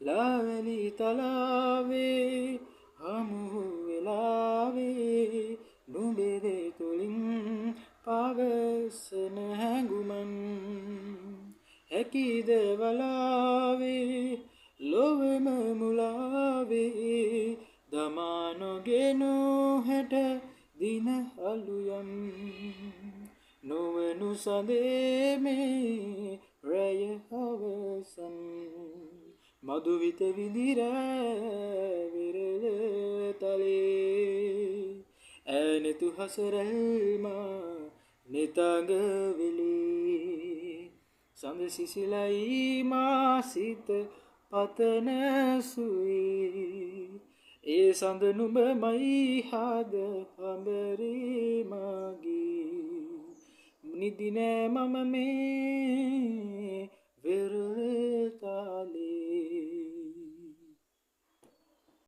ලාවැලි තලාවේ හමු වෙලාවේ නුඹේ තුලින් පවසන හැඟුමන් හැකිද වලාවේ ලොවම මුලාවේ දමා නොගෙනු හැට දින අලුයම් නොවනු සඳේ මේ රැය හවසන් මధుවිත විඳිර විරල තලේ ඇනෙතු හසරල්මා නිතඟ වෙලේ සඳ සිසිලයි මා සිත පතන සුවී ඒ සඳ නුඹමයි හද හඹරේ මාගේ නිදිනෑ මම මේ වෙරළ තාලේ